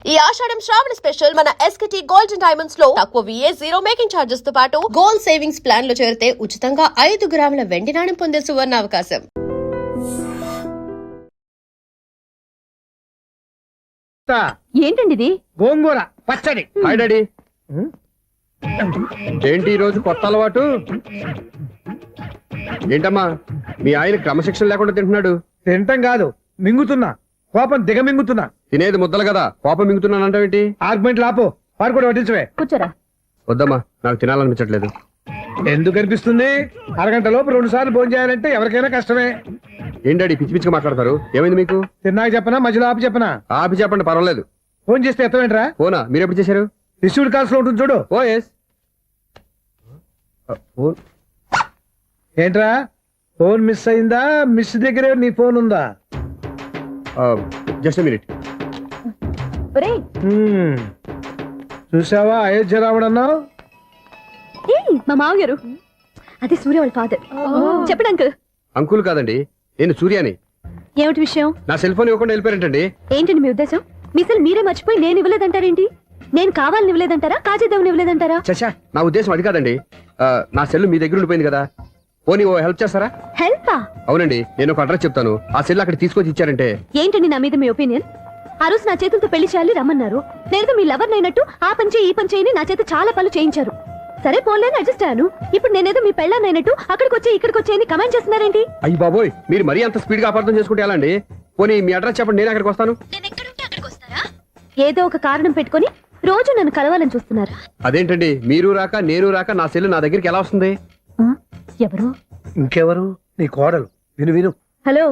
ఈ ఆషాఢం శ్రావణ స్పెషల్ మన SKT golden diamonds లో తక్కువ VA జీరో మేకింగ్ చార్జెస్ తో పాటు గోల్డ్ సేవింగ్స్ ప్లాన్ లో చేరితే ఉచితంగా 5 గ్రాముల వెండి నాణెం పొందే సువర్ణ అవకాశం. ఏంటండి ఇది? గోంగూర పచ్చడి. Hi daddy. ఏంటి ఈ రోజు కొత్త అలవాటు? ఏంటమ్మా మీ ఆయన క్రమశిక్షణ లేకుండా తింటున్నాడు? తింటం కాదు, మింగుతున్నా. కోపం దిగ మింగుతున్నా. తినేది ముద్దలు కదా, కోపం మింగుతున్నానంటావేంటి? ఆర్గ్మెంట్ లాపో, వాడు కూడా వడ్డించవే. కూర్చోరా. వద్దమ్మా, నాకు తినాలనిపించట్లేదు. ఎందుకు అనిపిస్తుంది? అరగంట లోపు 2 సార్లు భోజనం చేయాలంటే ఎవరికైనా కష్టమే. ఏం డాడీ పిచ్చి పిచ్చిగా మాట్లాడతారు? ఏమైంది మీకు? తిన్నాక చెప్పనా, మధ్యలో ఆపి చెప్పనా? ఆపి చెప్పండి, పర్వాలేదు. ఫోన్ చేస్తే ఎత్తమేంట్రా? ఫోనా? మీరు ఎప్పుడు చేశారు? రిసీవ్డ్ కాల్స్ లో ఉంటుంది చూడు. ఓ ఎస్. ఏంట్రా, ఫోన్ మిస్ అయిందా? మిస్ దగ్గరే నీ ఫోన్ ఉందా? Just minute. ఒరేయ్, చూసావా అయోధ్య రావడం అన్నావు? మా మావగారు. అది సూర్య వాళ్ళ ఫాదర్. చెప్పండి అంకుల్. అంకుల్ కాదండి, నేను సూర్యాని. ఏమిటి విషయం? నా సెల్ ఫోన్ ఇవ్వకుండా వెళ్ళిపోయారంటండి. ఏంటండి మీ ఉద్దేశం? మీ సెల్ మీరే మర్చిపోయి నేను ఇవ్వలేదంటారేంటి? నేను కావాలని ఇవ్వలేదంటారా, కాజేద్దామని ఇవ్వలేదంటారా? చచ్చా, నా ఉద్దేశం అది కాదండి. నా సెల్ మీ దగ్గర ఉండిపోయింది కదా, పోనీ ఓ హెల్ప్ చేస్తారా? హెల్పా? అవునండి, నేను ఒక అడ్రస్ చెప్తాను, ఆ సెల్ అక్కడ తీసుకొచ్చి ఇచ్చారంటే. ఏంటండి నా మీద మీ ఒపీనియన్? ఆ రోజు నా చేతులతో పెళ్లి చేయాలి రమ్మన్నారు. నేను మీ లవర్ అయినట్టు ఆ పని చేయి ఈ పని చేయని నా చేత చాలా పనులు చేయించారు. సరే పోన్లేని అడ్జస్ట్ అయ్యాను. ఇప్పుడు నేనేదో మీ పెళ్ళాన్ని అయినట్టు అక్కడికి వచ్చి ఇక్కడికి వచ్చి కమెంట్ చేస్తున్నారేంటి? అయ్యి బాబోయ్, మీరు మరీ అంత స్పీడ్ గా అపార్థం చేసుకుంటే ఎలా అండి? పోనీ మీ అడ్రస్ చెప్పండి, నేను అక్కడికి వస్తాను. ఏదో ఒక కారణం పెట్టుకొని రోజు నన్ను కలవాలని చూస్తున్నారు. అదేంటండి, మీరు రాక నేను రాక నా సెల్ నా దగ్గరికి ఎలా వస్తుంది? ఎవరు? ఇంకెవరు? నీ కోడలు. విను విను. హలో,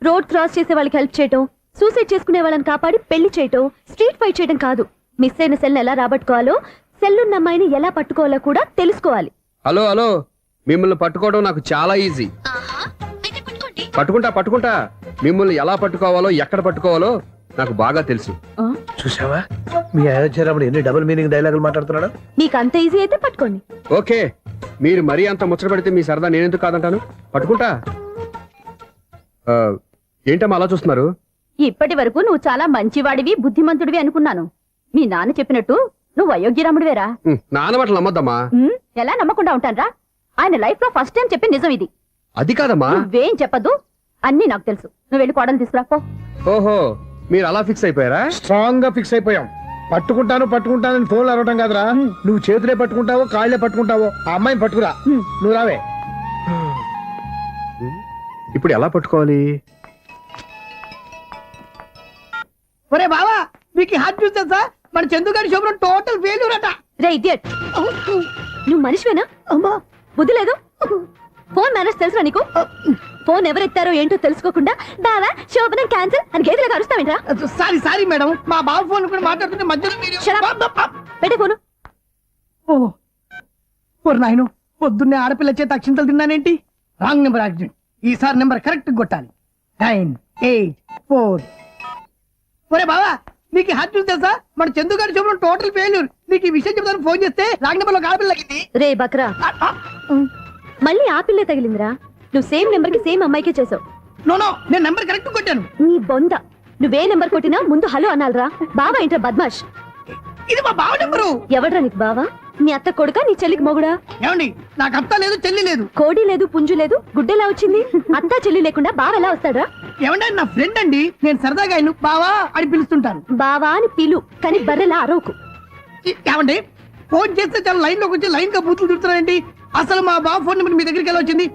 రోడ్ క్రాస్ చేసే వాళ్ళకి హెల్ప్ చేయటం, సూసైడ్ చేసుకునే వాళ్ళని కాపాడి పెళ్లి చేయటం, స్ట్రీట్ ఫైట్ చేయడం కాదు. మిస్ అయిన సెల్ ఎలా రాబట్టుకోవాలో, సెల్లున్న అమ్మాయిని ఎలా పట్టుకోవాలో కూడా తెలుసుకోవాలి. హలో హలో, మిమ్మల్ని పట్టుకోవడం నాకు చాలా ఈజీ. పట్టుకుంటా. మిమ్మల్ని ఎలా పట్టుకోవాలో, ఎక్కడ పట్టుకోవాలో నాకు బాగా తెలుసు. చూసావా, మీ అయోధ్య రాముడు ఎన్ని డబుల్ మీనింగ్ డైలాగులు మాట్లాడుతున్నాడు. మీకు అంత ఈజీ అయితే పట్టుకోండి. ఓకే, మీరు మరీ అంత ముచ్చట పెడితే మీ సరదా నేనెందుకు కాదంటాను. పట్టుకుంటా. ఏంటమ్మా అలా చూస్తున్నారు? ఇప్పటి వరకు నువ్వు చాలా మంచివాడివి, బుద్ధిమంతుడివి అనుకున్నాను. మీ నాన్న చెప్పినట్టు నువ్వు అయోగ్యరాముడివేరా? నాన్న మాటలు నమ్మద్దమ్మా. ఎలా నమ్మకుండా ఉంటానరా? ఆయన లైఫ్ లో ఫస్ట్ టైం చెప్పిన నిజం ఇది. అది కాదమ్మా. నువ్వేం చెప్పదు, అన్ని నాకు తెలుసు. నువ్వు వెళ్ళి కోడలు తీసుకురాపో. ఓహో, మీరు అలా ఫిక్స్ అయిపోయారా? స్ట్రాంగ్ గా ఫిక్స్ అయిపోయాం. పట్టుకుంటానని ఫోన్లు అరవటం కాదురా. నువ్వు చేతులే పట్టుకుంటావో కాళ్ళే పట్టుకుంటావో ఆ అమ్మాయిని పట్టుకురా. నువ్వు రావే. ఇప్పుడు ఎలా పట్టుకోవాలి? ఒరే బావా, మీకు హాట్ చూస్తే సార్ మన చందుగారి శుభ్రం టోటల్ ఫెయిల్యూర్ అట. రే ఇడియట్, నువ్వు మనిషివేనా? అమ్మా, బుద్ధి లేదు. ఫోన్ మేనేజ్ తెలుసురా నీకు? ఫోన్ ఎవరెత్తారో ఏంటో తెలుసుకోకుండా బావా శోభనం క్యాన్సిల్ అని గేదెలకు అరుస్తావేంట్రా? సారీ మేడం, మా బావ ఫోన్ కూడా మాట్లాడుతుంటే మధ్యలో మీరు పెట్టే ఫోను. ఓ నాయను, పొద్దున్నే ఆడపిల్ల చేత అక్షింతలు తిన్నానేంటి? Wrong number accident. ఈసారి నెంబర్ కరెక్ట్ కొట్టాలి. 9, 8, 4. ఒరే బావా, నీకు హాట్ చూస్తే సార్ మన చందుగారి శుభ్రం టోటల్ ఫెయిల్యూర్. నీకు ఈ విషయం చెప్తాను ఫోన్ చేస్తే రాంగ్ నెంబర్ లో ఆడపిల్ల తగ్గింది. రే బక్రా, మళ్ళీ ఆ పిల్లే తగిలిందిరా. నువ్వు సేమ్ నెంబర్ కి సేమ్ అమ్మాయికే చేసావు. నో, నేను నెంబర్ కరెక్ట్ కొట్టాను. నీ బొంద, నువ్వే నెంబర్ కొట్టినా ముందు హలో అనాలరా. బావా ఏంట్రా బద్మాష్? ఇది మా బావ నెంబరు. ఎవడ్రా నీకు బావా? నీ అత్త కొడుకా, నీ చెల్లికి మొగుడా? ఏమండి, నాకు అత్త లేదు చెల్లి లేదు. కోడి లేదు పుంజు లేదు, గుడ్డెలా వచ్చింది? అత్త చెల్లి లేకుండా బావ ఎలా వస్తాడా? ఏమంటే నా ఫ్రెండ్ అండి, నేను సరదాగా ఆయన బావా అని పిలుస్తుంటాను. బావా అని పిలు, కానీ బర్రెలా అరవకు. ఏమండి, ఫోన్ చేస్తే చాలా లైన్ లోకి వచ్చి లైన్ గా బూతులు తిడుతున్నారండి. అసలు మా బావ ఫోన్ నెంబర్ మీ దగ్గరికి ఎలా వచ్చింది?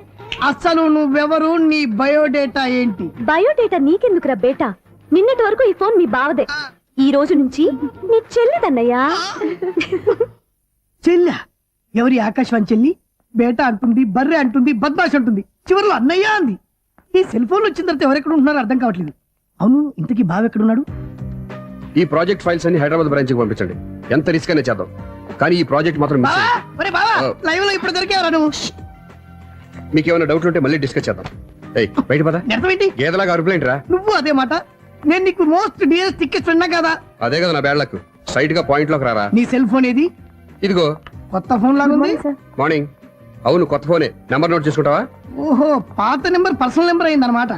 అసలు నువ్వెవరు, నీ బయోడేటా ఏంటి? బయోడేటా నీకెందుకురా బేటా? నిన్నటి వరకు ఈ ఫోన్ మీ బావదే, ఈ రోజు నుంచి నీ చెల్లిదన్నయ్యా. చెల్లి? ఎవరి ఆకాశవాణి చెల్లి? బేటా అంటుంది, బర్రె అంటుంది, బద్మాష్ అంటుంది, చివరిలో అన్నయ్య అంది. ఈ సెల్ ఫోన్ వచ్చిన తర్వాత ఎవరెక్కడ ఉంటున్నారో అర్థం కావట్లేదు. అవును, ఇంతకీ బావ ఎక్కడున్నాడు? ఈ ప్రాజెక్ట్ ఫైల్స్ అన్ని హైదరాబాద్ బ్రాంచ్ కి పంపించండి. ఎంత రిస్క్ అయినా చేద్దాం, కానీ ఈ ప్రాజెక్ట్ మాత్రం మిస్ అయ్యింది. లైవ్ లో ఇప్పుడు దొరికేవరా నువ్వు? మీకు ఏమైనా డౌట్ ఉంటే మళ్ళీ డిస్కస్ చేద్దాం. బయట పద. అర్థమేంటి? గేదలాగా అరుపులేంటి రా? నువ్వు అదే మాట. నేను నీకు మోస్ట్ డియర్ టికెట్స్ ఉన్నా కదా. అదే కదా నా బ్యాడ్ లక్. స్ట్రైట్ గా పాయింట్ లోకి రారా. నీ సెల్ ఫోన్ ఏది? ఇదిగో. కొత్త ఫోన్ లాగా ఉంది. మార్నింగ్. అవును, కొత్త ఫోనే. నెంబర్ నోట్ చేసుకుంటావా? ఓహో, పాత నెంబర్ పర్సనల్ నెంబర్ అయిందన్నమాట.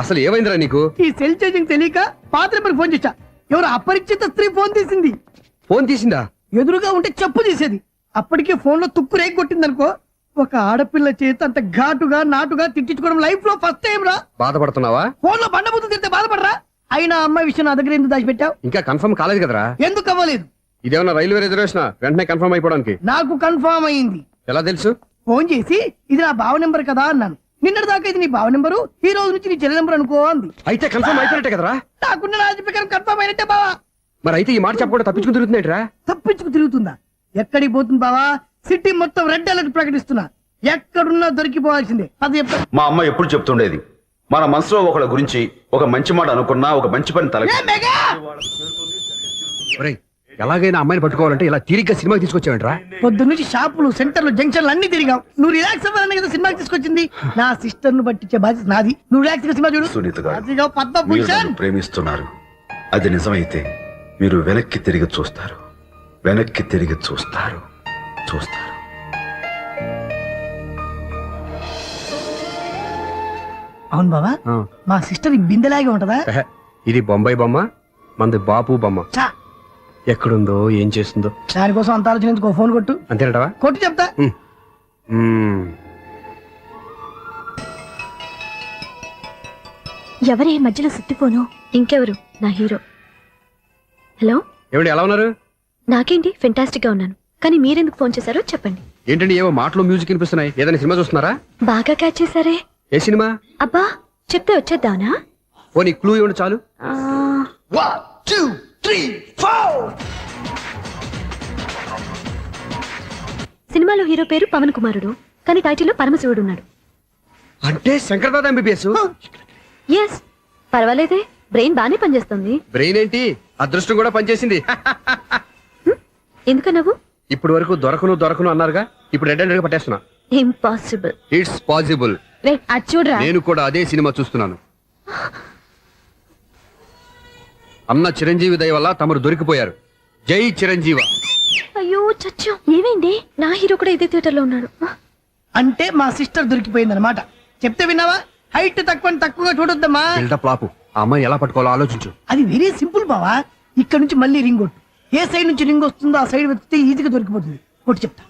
అసలు ఏమైందిరా నీకు? ఈ సెల్ ఛార్జింగ్ తెలియక పాత నెంబర్ ఫోన్ చేశా. ఎవరు అపరిచిత స్త్రీ ఫోన్ తీసింది. ఫోన్ తీసిందా? ఎదురుగా ఉంటే చెప్పు తీసేది. అప్పటికే ఫోన్ లో తుక్కు రేగి కొట్టిందనుకో. ఒక ఆడపిల్ల చేత అంత ఘాటుగా నాటుగా తిట్టించుకోవడం లైఫ్ లో ఫస్ట్ టైం రా. బాధపడుతున్నావా? ఫోన్ లో బండబుద్ధి తిడితే బాధపడరా? అయినా అమ్మాయి విషయం నా దగ్గర ఎందుకు దాచిపెట్టావు? ఇంకా కన్ఫర్మ్ కాలేదు కదరా. ఎందుకు అవ్వలేదు? ఇదేమన్నా రైల్వే రిజర్వేషన్ వెంటనే కన్ఫర్మ్ అయిపోవడానికి? నాకు కన్ఫర్మ్ అయింది. ఎలా తెలుసు? ఫోన్ చేసి ఇది నా బావ నెంబర్ కదా అన్నాను. నిన్నటి దాకా ఇది నీ బావ నెంబరు, ఈ రోజు నుంచి నీ చెల్లి నెంబర్ అనుకో అంది. అయితే కన్ఫర్మ్ అయిపోయినట్టే కదరా. నాకున్న రాజు ప్రకారం కన్ఫర్మ్ అయినట్టే బావా. మరి అయితే ఈ మాట చెప్పకుండా తప్పించుకుని తిరుగుతున్నట్రా? తప్పించుకు తిరుగుతుందా? ఎక్కడికి పోతుంది బావా? సిటీ మొత్తం రెడ్ అలర్ట్ ప్రకటిస్తున్నా. ఎక్కడున్నా దొరికిపోవాల్సిందే. అది చెప్తా. మా అమ్మ ఎప్పుడు చెప్తుండేది, మన మనసులో ఒకళ్ళ గురించి ఒక మంచి మాట అనుకున్నా ఒక మంచి పని తల ఏ మెగా! ఒరేయ్, ఎలాగైనా అమ్మాయిని పట్టుకోవాలంటే ఇలా తీరిగ్గా సినిమాకి తీసుకొచ్చావంట్రా? పొద్దు నుంచి షాపులు, సెంటర్లు, జంక్షన్లు అన్ని తిరిగావు. నువ్వు రిలాక్స్ అవ్వాలని కదా సినిమాకి తీసుకొచ్చింది. నా సిస్టర్ ను పట్టించే బాధ్యత నాది. నువ్వు రిలాక్స్ గా సినిమా చూడు. సునీత గారు, అదిగో మీరు పద్మభూషణ్. నన్ను ప్రేమిస్తున్నారు. అది నిజమైతే మీరు వెనక్కి తిరిగి చూస్తారు, వెనక్కి తిరిగి చూస్తారు, చూస్తారు. అవును బావా, ఆ. మా సిస్టర్ ఈ బిందెలాగే ఉంటదా? ఎహె, ఇది బొంబాయి బొమ్మ, మంది బాపు బొమ్మ. చా, ఎక్కడుందో ఏం చేస్తుందో. దానికోసం అంత ఆలోచించుకో. ఫోన్ కొట్టు. అంతేనటవా? కొట్టు చెప్తా. ఎవరే మధ్యలో సుత్తిపోను? ఇంకెవరు? నా హీరో. హలో, ఏమిటి ఎలా ఉన్నారు? నాకేంటి ఫెంటాస్టిక్ గా ఉన్నాను. కానీ మీరెందుకు ఫోన్ చేశారో చెప్పండి. ఏంటండి ఏవో మాటలు మ్యూజిక్ వినిపిస్తున్నాయి. ఏదైనా సినిమా చూస్తున్నారా? బాగా క్యాచ్ చేశారే. ఏ సినిమా? అబ్బా, చెప్తే వచ్చేద్దానా? ఓ నీ క్లూ ఇవ్వండి చాలు. ఆ, 1 2 3 4. సినిమాలో హీరో పేరు పవన్ కుమారుడు, కానీ టైటిల్లో పరమశివుడు ఉన్నాడు. అంటే శంకర్దాద ఎంబీబీఎస్. ఎస్, పర్వాలేదే, బ్రెయిన్ బానే పనిచేస్తుంది. బ్రెయిన్ ఏంటి, అదృష్టం కూడా పనిచేసింది. ఎందుకు నవ్వు? ఇప్పటి వరకు దొరకను అన్నారుగా, ఇప్పుడు రెడ్ హ్యాండెడ్ గా పట్టేస్తున్నా. ఇంపాసిబుల్. It's possible. అది చూడరా. నేను కూడా అదే సినిమా చూస్తున్నాను. అన్న చిరంజీవి దయ వల్ల తమరు దొరికిపోయారు. జై చిరంజీవ. అయ్యో చచ్చో, ఏమైంది? నా హీరో కూడా ఇదే థియేటర్ లో ఉన్నాడు. అంటే మా సిస్టర్ దొరికిపోయింది అనమాట. చెప్తే విన్నావా? హైట్ తక్కువగా చూడొద్దమ్మా. బిల్డప్ లాపు. ఆ అమ్మాయిని ఎలా పట్టుకోవాలో ఆలోచించు. అది వెరీ సింపుల్ బావా. ఇక్కడ నుంచి మళ్ళీ రింగ్ కొట్టు. ఏ సైడ్ నుంచి రింగ్ వస్తుందో ఆ సైడ్ వెతికితే ఈజీగా దొరికిపోతుంది. కొట్టు చెప్తా.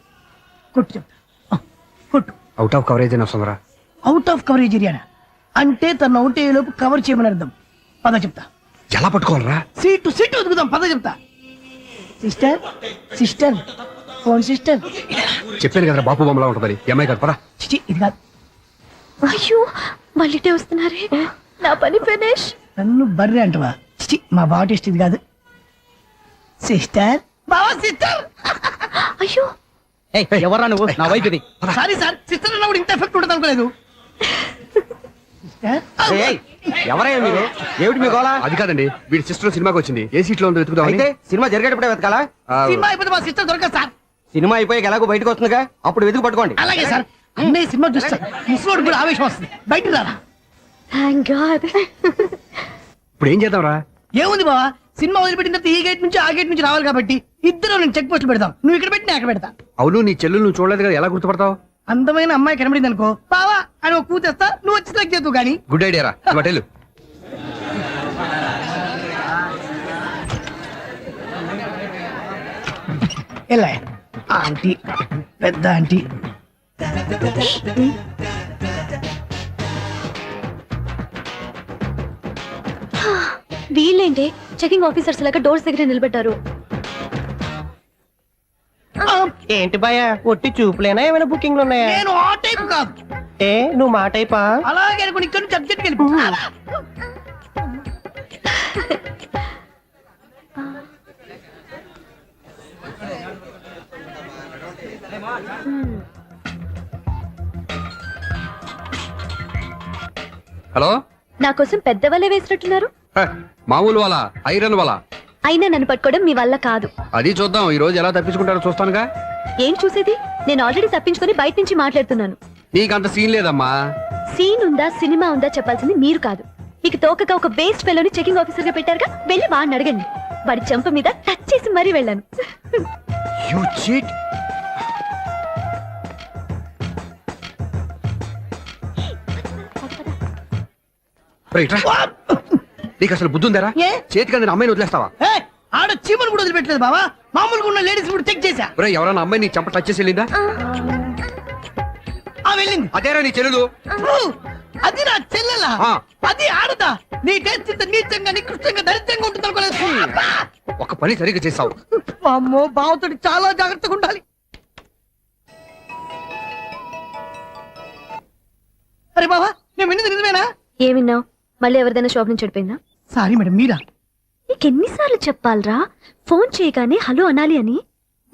ఆ, కొట్టు. అవుట్ ఆఫ్ కవరేజ్ అయినా వస్తుందిరా. అవుట్ ఆఫ్ కవరేజ్ ఏరియానా? అంటే తను అవుట్ అయ్యేలోపు కవర్ చేయమని అర్థం. పద చెప్తా. ఎలా పట్టుకోవాలరా? సీటు వెతుకుదాం. పద చెప్తా. Sister phone sister. చెప్పాను కదరా బాపు బొమ్మలా ఉంటుందని. ఎంఐ కాదు పరా. చిచి, ఇది కాదు. అయ్యో, మళ్ళీటే వస్తున్నారే. నా పని ఫినిష్. నన్ను బర్రె అంటవా? చిచి, మా బావ టేస్ట్ ఇది కాదు. సిస్టర్, బావా సిస్టర్. అయ్యో, ఎవరా నువ్వు? నా వైపు ఇది. సారీ సార్, సిస్టర్ అన్నప్పుడు ఇంత ఎఫెక్ట్ ఉంటుంది అనుకోలేదు. సిస్టర్, ఎవరయ్యా మీరు? ఏమిటి మీ గోళ? అది కాదండి, వీడి సిస్టర్ సినిమాకి వచ్చింది. ఏ సీట్ లో ఉందో వెతుకుదామని. అయితే సినిమా జరిగేటప్పుడే వెతకాలా? ఆ, సినిమా అయిపోతే మా సిస్టర్ దొరకదు సార్. సినిమా అయిపోయాక ఎలాగో బయటకు వస్తుందిగా, అప్పుడు వెతుకు పట్టుకోండి. అలాగే సార్. అన్నయ్య సినిమా చూస్తాను. ముసలోడు కూడా ఆవేశం వస్తుంది. బయట రారా. Thank God. ఇప్పుడు ఏం చేద్దాంరా? ఏముంది బావా, సినిమా వదిలిపెట్టిన తర్వాత ఈ గేట్ నుంచి ఆ గేట్ నుంచి రావాలి కాబట్టి ఇద్దరు నేను చెక్ పోస్ట్ పెడతాం. నువ్వు ఇక్కడ పెట్టి నేను అక్కడ పెడతా. అవును, నీ చెల్లెలు నువ్వు చూడలేదు కదా, ఎలా గుర్తుపడతావు? అందమైన అమ్మాయి కనబడింది అనుకో, బావా అని ఒక కూతేస్తా. నువ్వు వచ్చి సెలెక్ట్ చేద్దు కానీ. గుడ్ ఐడియా రా. బట్టెలు ఎలా ఆంటీ, పెద్ద ఆంటీ. వీళ్ళేంటి చెకింగ్ ఆఫీసర్స్ లాగా డోర్స్ దగ్గర నిలబెట్టారు. ఏంటి భయ ఒట్టి చూపులేనా ఏమైనా బుకింగ్లు ఉన్నాయా? నేను ఆ టైప్ కాదు. ఏ నువ్వు మా టైపా? అలాగే అనుకుని ఇక్కడ నుంచి అర్జెంట్కి వెళ్ళిపో. హలో. నా కోసం పెద్ద వలే వేసినట్టున్నారు. హ, మామూలు వాళ్ళ ఐరన్ వాళ్ళ. అయినా నన్ను పట్టుకోవడం మీ వల్ల కాదు. అది చూద్దాం, ఈ రోజు ఎలా తప్పించుకుంటారో చూస్తానుగా. ఏం చూసేది? నేను ఆల్రెడీ తప్పించుకొని బయట నుంచి మాట్లాడుతున్నాను. నీకంత సీన్ లేదమ్మా. సీన్ ఉందా సినిమా ఉందా చెప్పాల్సింది మీరు కాదు. మీకు తోకగా ఒక బేస్ట్ ఫెలోని చెకింగ్ ఆఫీసర్ గా పెట్టారుగా, వెళ్ళి వాడిని అడగండి. వాడి చెంప మీద టచ్ చేసి మరీ వెళ్ళాను. You cheat. రైట్ రా. నీకు అసలు బుద్ధి ఉందారా? ఏ? చేతికి అందిన అమ్మాయిని వదిలేస్తావా? ఏ, ఆడ చీమలు కూడా వదిలిపెట్టలేదు బావా. మామూలుగా ఉన్న లేడీస్ కూడా చెక్ చేశా. ఒరే ఎవరైనా అమ్మాయి నీ చెంప టచ్ చేసి వెళ్ళిందా? ఆ వెళ్ళింది. అదేరా నీ చెల్లెలు. ఓ, అది నా చెల్లెలా? ఆ. అది ఆడదా? నీ టేస్ట్ ఇంత నీచంగా నికృష్టంగా దరిద్రంగా ఉంటుంది అనుకోలేదు. అబ్బా! ఒక పని సరిగ్గా చేస్తావు. అమ్మో, బావతోటి చాలా జాగ్రత్తగా ఉండాలి. అరే బావా, నేను విన్నది నిజమేనా? ఏమిన్నావు? మళ్ళీ ఎవరిదైనా షాప్ నుంచి చెడిపోయిందా? సారీ మేడం, మీరా? నీకెన్నిసార్లు చెప్పాలరా ఫోన్ చేయగానే హలో అనాలి అని?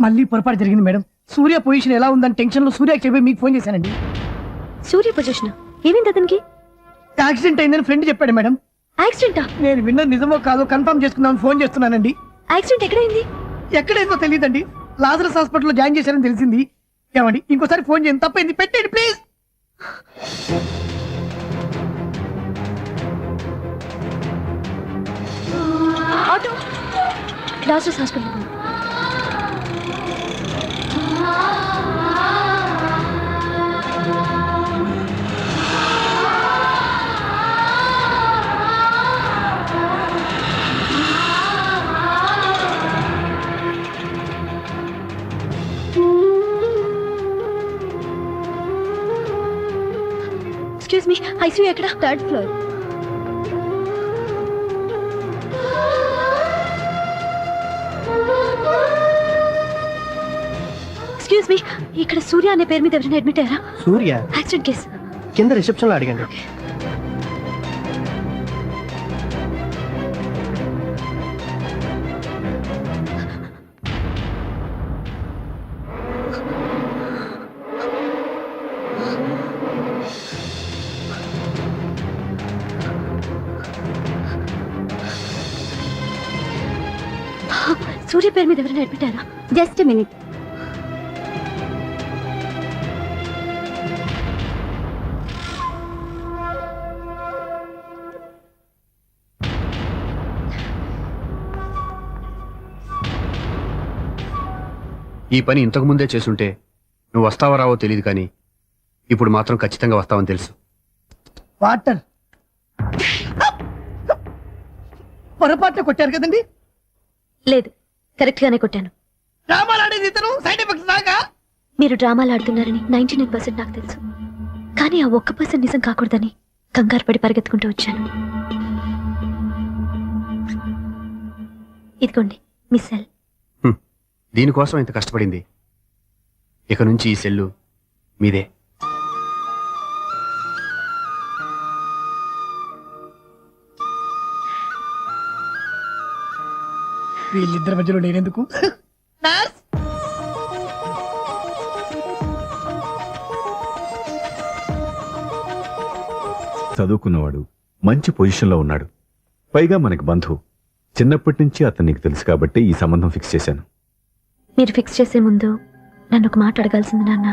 మళ్ళీ పొరపాటు జరిగింది మేడం. సూర్య పొజిషన్ ఎలా ఉందని టెన్షన్ లో సూర్యకి చెప్పి మీకు ఫోన్ చేశానండి. సూర్య పొజిషన్ ఏమైంది అతనికి? యాక్సిడెంట్ అయిందని ఫ్రెండ్ చెప్పాడు మేడం. యాక్సిడెంటా? నేను విన్నది నిజమో కాదో కన్ఫర్మ్ చేసుకుందామని ఫోన్ చేస్తున్నానండి. యాక్సిడెంట్ ఎక్కడైంది? ఎక్కడైందో తెలియదండి. లాజరస్ హాస్పిటల్లో జాయిన్ చేశారని తెలిసింది. ఏమండి, ఇంకోసారి ఫోన్ చేయండి. తప్పైంది, పెట్టండి please. Auto Lazarus hospital. Excuse me, ICU ఎక్కడ? Third floor. ఎక్స్క్యూజ్ మీ, ఇక్కడ సూర్య అనే పేరు మీద ఎవరైనా అడ్మిట్ అయ్యారా? Surya accident case. కింద రిసెప్షన్ లో అడిగండి. సూర్య పేరు మీద ఎవరైనా అడ్మిట్ అయ్యారా? Just minute. ఈ పని ఇంతకు ముందే చేసుంటే నువ్వు వస్తావో రావో తెలియదు, కానీ ఇప్పుడు మాత్రం ఖచ్చితంగా వస్తావని తెలుసు. వాటర్ పొరపాటున కొట్టారు కదండి. లేదు, కరెక్ట్ గానే కొట్టాను. డ్రామాలు ఆడేది ఇతను, సైడ్ ఎఫెక్ట్స్ దాకా. మీరు డ్రామాలు ఆడుతున్నారని 99% నాకు తెలుసు, కానీ ఆ 1% నిజం కాకూడదని కంగారు పడి పరిగెత్తుకుంటూ వచ్చాను. ఇదిగోండి మీ సెల్. దీనికోసం ఇంత కష్టపడింది. ఇక నుంచి ఈ సెల్లు మీదే. వీళ్ళిద్దరి మధ్యలో నేనెందుకు? నర్స్, చదువుకున్నవాడు, మంచి పొజిషన్లో ఉన్నాడు, పైగా మనకి బంధువు. చిన్నప్పటి నుంచి అతను నీకు తెలుసు కాబట్టి ఈ సంబంధం ఫిక్స్ చేశాను. మీరు ఫిక్స్ చేసే ముందు నన్ను ఒక మాట అడగాల్సింది నాన్న.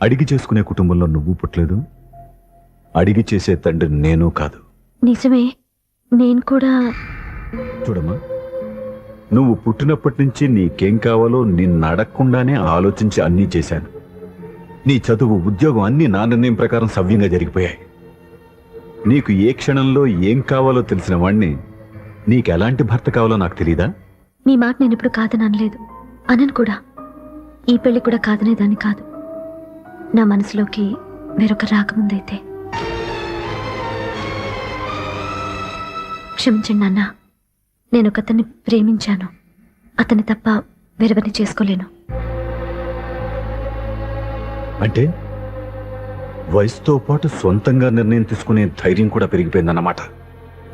అడిగి చేసుకునే కుటుంబంలో నువ్వు పుట్టలేదు, అడిగి చేసే తండ్రి నేను కాదు. నిజమే, నేను కూడా. చూడమ్మా, నువ్వు పుట్టినప్పటి నుంచి నీకేం కావాలో నిన్ను అడగకుండానే ఆలోచించి అన్నీ చేశాను. నీ చదువు, ఉద్యోగం అన్నీ నా నిర్ణయం ప్రకారం సవ్యంగా జరిగిపోయాయి. నీకు ఏ క్షణంలో ఏం కావాలో తెలిసిన వాణ్ణి నీకు ఎలాంటి భర్త కావాలో నాకు తెలీదా? మీ మాట నేను ఇప్పుడు కాదని అనలేదు, అనను కూడా. ఈ పెళ్లి కూడా కాదనేదాన్ని కాదు. నా మనసులోకి వేరొక రాకముందైతే. క్షమించండి నాన్న, నేను ఒకతన్ని ప్రేమించాను. అతన్ని తప్ప వేరెవరిని చేసుకోలేను. అంటే వయసుతో పాటు సొంతంగా నిర్ణయం తీసుకునే ధైర్యం కూడా పెరిగిపోయిందన్నమాట.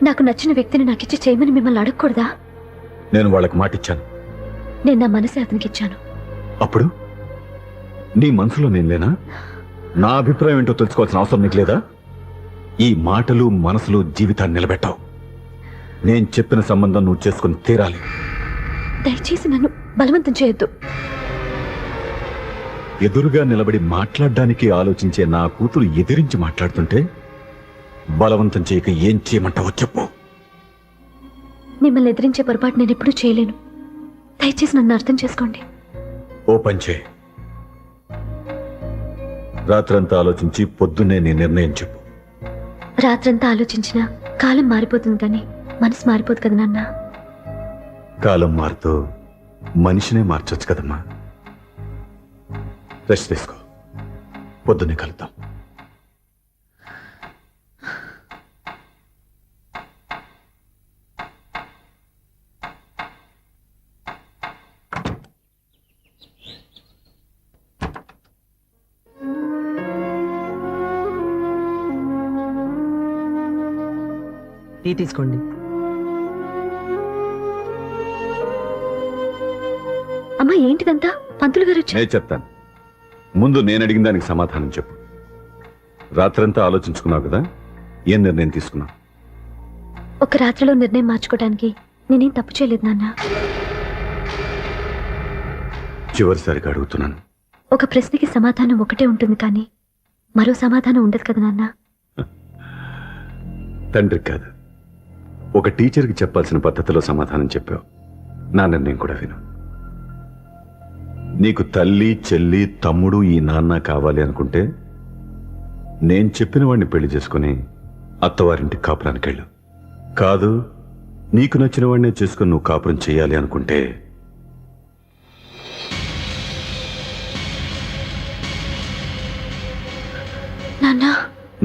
నాకు నచ్చిన వ్యక్తిని నాకిచ్చి చేయమని మిమ్మల్ని అడగకూడదా? నేను వాళ్ళకి మాటిచ్చాను. నేను నా మనసే అతనికి ఇచ్చాను. అప్పుడు నీ మనసులో నేను లేనా? నా అభిప్రాయం ఏంటో తెలుసుకోవాల్సిన అవసరం నీకు లేదా? ఈ మాటలు, మనసులు జీవితాన్ని నిలబెట్టావు. నేను చెప్పిన సంబంధం నువ్వు చేసుకుని తీరాలి. దయచేసి నన్ను బలవంతం చేయొద్దు. ఎదురుగా నిలబడి మాట్లాడడానికి ఆలోచించే నా కూతురు ఎదిరించి మాట్లాడుతుంటే బలవంతం చేయక ఏం చేయమంటావో చెప్పు. మిమ్మల్ని ఎదిరించే పొరపాటు నేను ఎప్పుడూ చేయలేను. దయచేసి నన్ను అర్థం చేసుకోండి. ఓ పని చేయి, రాత్రంతా ఆలోచించి పొద్దున్నే నీ నిర్ణయం చెప్పు. రాత్రంతా ఆలోచించినా కాలం మారిపోతుంది కానీ మనసు మారిపోదు కదా నాన్న. కాలం మారుతూ మనిషినే మార్చొచ్చు కదమ్మా. రెస్ట్ తీసుకో, పొద్దున్నే కలుద్దాం. టీ తీసుకోండి. అమ్మా ఏంటిదంతా? పంతులు గారు వచ్చారు. నేను చెప్తాను, ముందు నేను అడిగిన దానికి సమాధానం చెప్పు. రాత్రంతా ఆలోచించుకున్నావు కదా, ఏం నిర్ణయం తీసుకున్నావు? ఒక రాత్రిలో నిర్ణయం మార్చుకోవడానికి నేనేం తప్పు చేయలేదు నాన్న. చివరిసారిగా అడుగుతున్నాను. ఒక ప్రశ్నకి సమాధానం ఒకటే ఉంటుంది కానీ మరో సమాధానం ఉండదు కదా నాన్న. తండ్రికి కాదు, ఒక టీచర్కి చెప్పాల్సిన పద్ధతిలో సమాధానం చెప్పావు. నా నిర్ణయం కూడా విను. నీకు తల్లి, చెల్లి, తమ్ముడు, ఈ నాన్న కావాలి అనుకుంటే నేను చెప్పిన వాడిని పెళ్లి చేసుకుని అత్తవారింటికి కాపురానికి వెళ్ళు. కాదు, నీకు నచ్చిన వాడినే చేసుకుని నువ్వు కాపురం చేయాలి అనుకుంటే నాన్న,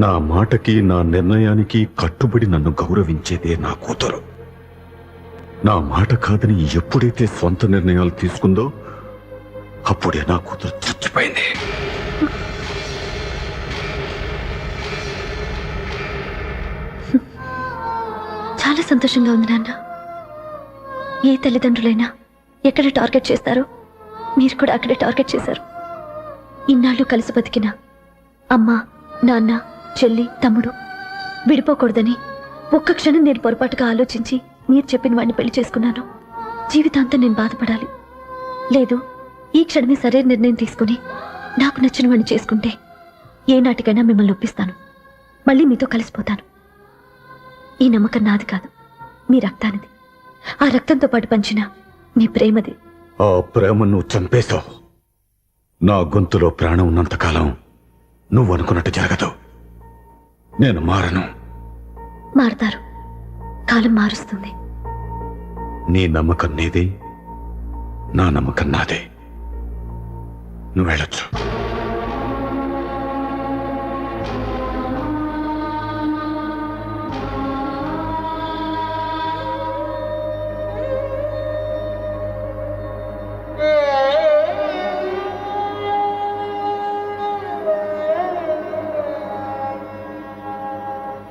నా మాటకి, నా నిర్ణయానికి కట్టుబడి నన్ను గౌరవించేదే నా కూతురు. నా మాట కాదని ఎప్పుడైతే సొంత నిర్ణయాలు తీసుకుందో అప్పుడే నా కూతురు చచ్చిపోయింది. చాలా సంతోషంగా ఉంది నాన్న. ఏ తల్లిదండ్రులైనా ఎక్కడ టార్గెట్ చేస్తారో మీరు కూడా అక్కడే టార్గెట్ చేశారు. ఇన్నాళ్ళు కలిసి బతికిన అమ్మ, నాన్న, చెల్లి, తమ్ముడు విడిపోకూడదని ఒక్క క్షణం నేను పొరపాటుగా ఆలోచించి మీరు చెప్పిన వాడిని పెళ్లి చేసుకున్నాను. జీవితాంతం నేను బాధపడాలి. లేదు, ఈ క్షణమే సరైన నిర్ణయం తీసుకుని నాకు నచ్చిన వాడిని చేసుకుంటే ఏ నాటికైనా మిమ్మల్ని ఒప్పిస్తాను. మళ్ళీ మీతో కలిసిపోతాను. ఈ నమ్మకం నాది కాదు, మీ రక్తానిది. ఆ రక్తంతో పాటు పంచిన మీ ప్రేమది. ఆ ప్రేమ నువ్వు చంపేశావు. నా గొంతులో ప్రాణం ఉన్నంతకాలం నువ్వు అనుకున్నట్టు జరగదు. నేను మారను. మారతారు, కాలం మారుస్తుంది. నీ నమ్మకం నీది, నా నమ్మకం నాదే. నువ్వు వెళ్ళొచ్చు.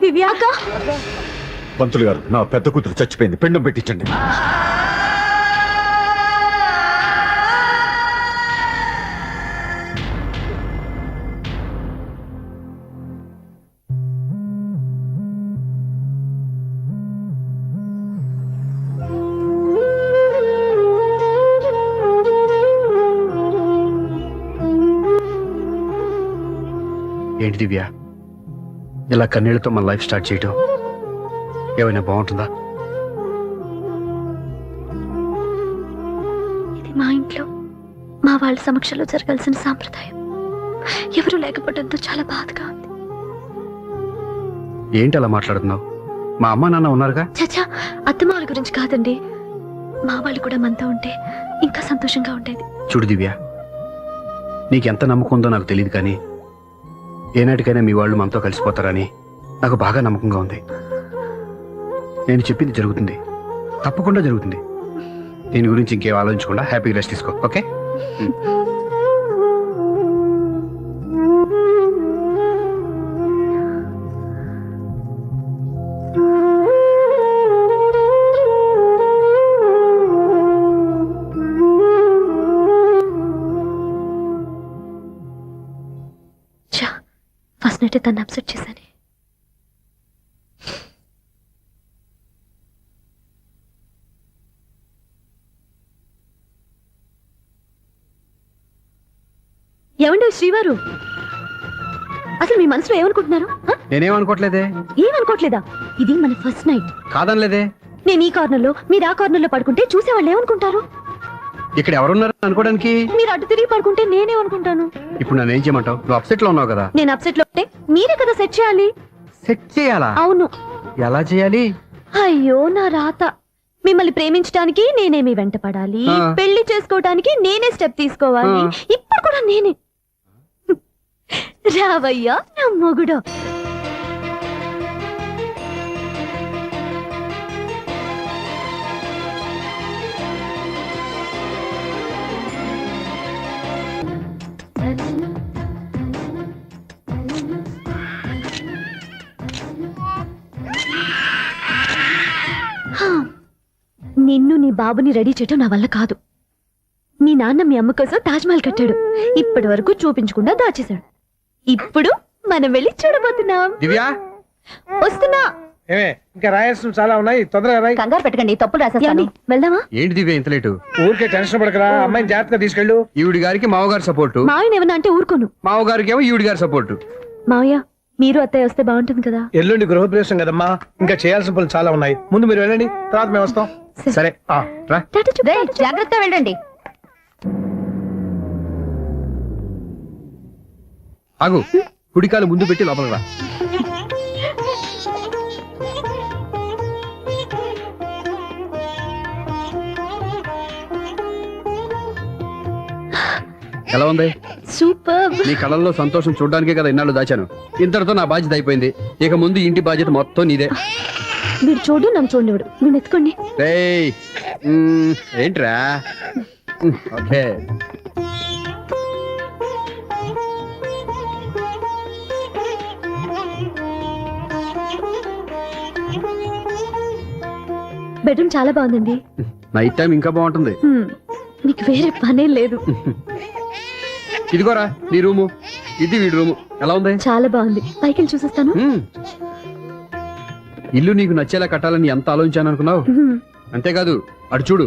దివ్యాక, పంతులు గారు, నా పెద్ద కూతురు చచ్చిపోయింది, పిండం పెట్టించండి. ఏంటి దివ్య, ఇలా కన్నీళ్లతో మన లైఫ్ స్టార్ట్ చేయటం ఏమైనా బాగుంటుందా? ఇది మా ఇంట్లో మా వాళ్ళ సమక్షంలో జరగాల్సిన సాంప్రదాయం. ఎవరు లేకపోవడంతో చాలా బాధగా ఉంది. ఏంటి అలా మాట్లాడుతున్నావు? మా అమ్మ నాన్న ఉన్నారుగా. చచ్చా, అత్తమాల గురించి కాదండి. మా వాళ్ళు కూడా మనతో ఉంటే ఇంకా సంతోషంగా ఉండేది. చూడు దివ్య, నీకెంత నమ్మకం ఉందో నాకు తెలియదు, కానీ ఏనాటికైనా మీ వాళ్ళు మనతో కలిసిపోతారని నాకు బాగా నమ్మకంగా ఉంది. నేను చెప్పింది జరుగుతుంది, తప్పకుండా జరుగుతుంది. దీని గురించి ఇంకేం ఆలోచించకుండా హ్యాపీగా రెస్ట్ తీసుకో, ఓకే? ఫస్ట్ నైట్ తను అప్సెట్ చేశాను. ఏమండి శ్రీవారు, అసలు మీ మనసులో ఏమనుకుంటున్నారు? నేనేమనుకోవట్లేదే. ఏమనుకోవట్లేదా? ఇది మన ఫస్ట్ నైట్. కాదనలేదే. నేను ఈ కార్నర్లో, మీరు ఆ కార్నర్లో పడుకుంటే చూసేవాళ్ళు ఏమనుకుంటారు? ఇక్కడ ఎవరున్నారు అనుకోవడానికి? మీరు అటు తిరిగి పడుకుంటే నేనే అనుకుంటాను. ఇప్పుడు నన్ను ఏం చేయమంటావు? నువ్వు అప్సెట్ లో ఉన్నావు కదా. నేను అప్సెట్ లో ఉంటే మీరే కదా సెట్ చేయాలి. సెట్ చేయాలా? అవును. ఎలా చేయాలి? అయ్యో నా రాత. మిమ్మల్ని ప్రేమించడానికి నేనే మీ వెంట పడాలి, ఆ. పెళ్లి చేసుకోవడానికి నేనే స్టెప్ తీసుకోవాలి. ఇప్పుడు కూడా నేనే. రావయ్యా నా మొగుడు. నిన్ను నీ బాబుని రెడీ చేయటం నా వల్ల కాదు. మీ నాన్న మీ అమ్మ కోసం తాజ్మహల్ కట్టాడు, ఇప్పటి వరకు చూపించకుండా దాచేశాడు. ఇప్పుడు మనం వెళ్ళి చూడబోతున్నాం. దివ్య, వస్తున్నా. ఏమే ఇంకా రాయాల్సిన చాలా ఉన్నాయి, తొందరగా రాయి. కంగారు పెట్టకండి, తప్పులు రాసేస్తాను. వెళ్దామా? ఏంటి దివ్య ఇంత లేటు? ఊరికే టెన్షన్ పడకరా, అమ్మాయిని జాగ్రత్తగా తీసుకెళ్ళు. ఈవిడి గారికి మావగారు సపోర్టు, మావయ్య ఏమన్నా అంటే ఊరుకోను. మావగారికి ఏమో ఈవిడి గారి సపోర్టు. మావయ్య మీరు అత్తయ్య వస్తే బాగుంటుంది కదా. ఎల్లుండి గృహప్రవేశం కదమ్మా, ఇంకా చేయాల్సిన పనులు చాలా ఉన్నాయి. ముందు మీరు వెళ్ళండి, తర్వాత మేము వస్తాం. సరే రా. జాగ్రత్త వెళ్ళండి. ఆగు, కుడికాలు ముందు పెట్టి లోపల రా. ఎలా ఉంది? సూపర్. నీ కళ్ళల్లో సంతోషం చూడడానికే కదా ఇన్నాళ్ళు దాచాను. ఇంతటితో నా బాధ్యత అయిపోయింది. ఇక ముందు ఇంటి బాధ్యత మొత్తం నీదే. మీరు చూడు, నన్ను చూడనివాడు. నేను ఎత్తుకోండి. రేయ్, ఏంట్రా? ఓకే. బెడ్రూమ్ చాలా బాగుందండి. నైట్ టైం ఇంకా బాగుంటుంది. మీకు వేరే పనే లేదు. ఇదిగోరా నీ రూము, ఇది వీడి రూము. ఎలా ఉంది? చాలా బాగుంది. పైకి వెళ్ళి చూసేస్తాను. ఇల్లు నీకు నచ్చేలా కట్టాలని ఎంత ఆలోచించాను అనుకున్నావు? అంతేకాదు, అటు చూడు,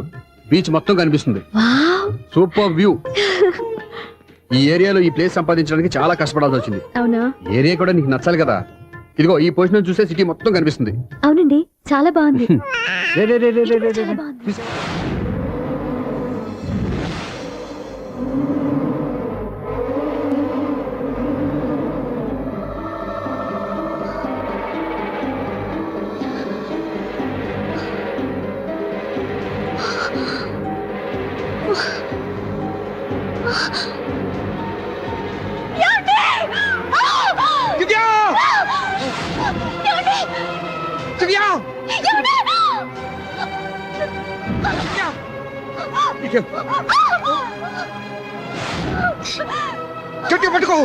బీచ్ మొత్తం కనిపిస్తుంది. Wow, super view. ఈ ఏరియాలో ఈ ప్లేస్ సంపాదించడానికి చాలా కష్టపడాల్సి వచ్చింది. అవునా? ఏరియా కూడా నీకు నచ్చాలి కదా. ఇదిగో ఈ పొజిషన్ చూసే సిటీ మొత్తం కనిపిస్తుంది. అవునండి, చాలా బాగుంది. రే, రే, రే, రే, రే, రే, రే. చాలా బాగుంది. గట్టిగా పట్టుకో.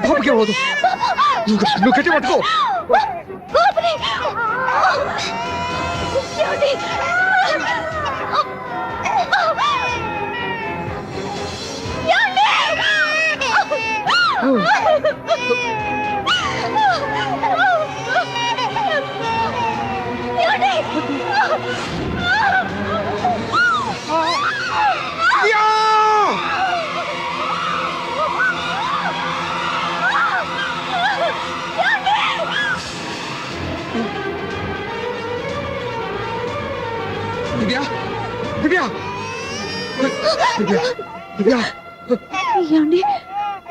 బాబుకే పోదు, నువ్వు గట్టి పట్టుకో. దివ్య, దివ్య, దివ్య, దివ్య. ఏమండి?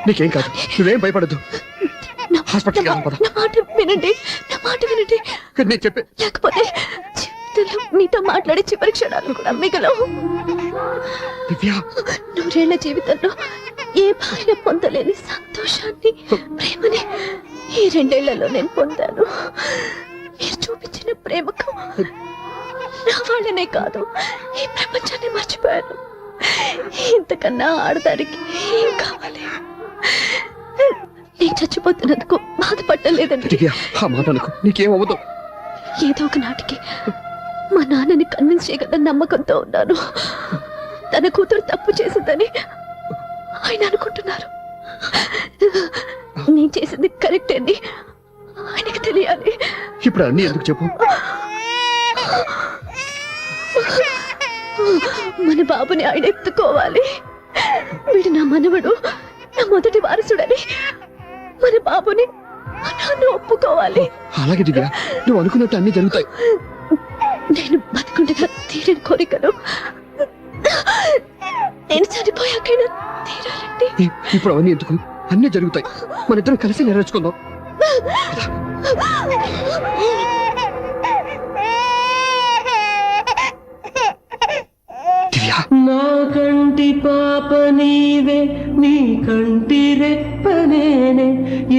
నీకేం కాదు, నువ్వేం భయపడద్దు. హాస్పిటల్కి వెళ్దాం, పద. నా మాట వినండి, నా మాట వినండి. నేను చెప్పే, లేకపోతే జీవితంలో మీతో మాట్లాడే చివరి క్షణాలు కూడా మిగలవు. దివ్య, 100 ఏళ్ల జీవితంలో ఏ భార్య పొందలేని సంతోషాన్ని, ప్రేమని ఈ 2 ఏళ్లలో నేను పొందాను. మీరు చూపించిన ప్రేమకు నా వాళ్ళనే కాదు, ఈ ప్రపంచాన్ని మర్చిపోయాను. ఇంతకన్నా ఆడదానికి ఏం కావాలి? నేను చచ్చిపోతున్నందుకు బాధపడలేదండి. దివ్య, ఆ మాట అనుకో, నీకేమవ్వదు. ఏదో ఒక నాటికి మా నాన్నని కన్విన్స్ చేయగల నమ్మకంతో ఉన్నాను. తన కూతురు తప్పు చేసిందని ఆయన అనుకుంటున్నారు. నేను చేసింది కరెక్ట్ అని ఆయనకి తెలియాలి. ఇప్పుడు అన్నీ ఎందుకు చెప్పు. మన బాబుని ఆయన ఎత్తుకోవాలి. వీడు నా మనవడు, నా మొదటి వారసుడని మన బాబుని మా నాన్న ఒప్పుకోవాలి. అలాగే దివ్య, నువ్వు అనుకున్నట్టు అన్ని జరుగుతాయి. నేను బతుకుండగా తీరని కోరికలు నేను చనిపోయాకైనా తీరాలండి. ఇప్పుడు అవన్నీ ఎందుకు, అన్నీ జరుగుతాయి. మన ఇద్దరం కలిసి నెరవేర్చుకుందాం. దివ్య, నా కంటి పాప నీవే, నీ కంటి రెప్పనేనే,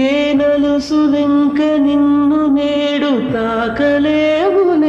ఏ నలుసు వెంక నిన్ను నేడు తాకలేవులే.